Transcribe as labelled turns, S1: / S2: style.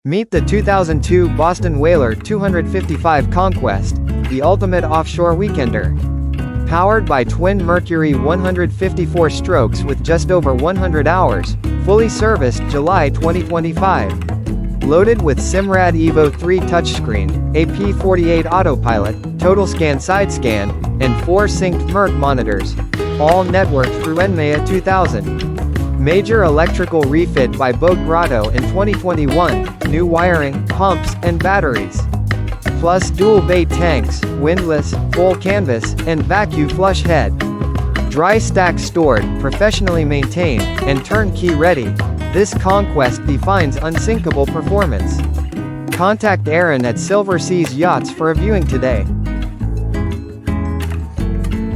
S1: Meet the 2002 Boston Whaler 255 Conquest, the ultimate offshore weekender. Powered by twin Mercury 154 strokes with just over 100 hours, fully serviced July 2025. Loaded with Simrad Evo3 touchscreen, AP48 autopilot, TotalScan SideScan, and 4 synced MercMonitors. All networked through NMEA 2000. Major electrical refit by Boat Grotto in 2021, new wiring, pumps, and batteries. Plus dual bait tanks, windlass, full canvas, and VacuFlush head. Dry stack stored, professionally maintained, and turnkey ready. This Conquest defines unsinkable performance. Contact Aaron at Silver Seas Yachts for a viewing today.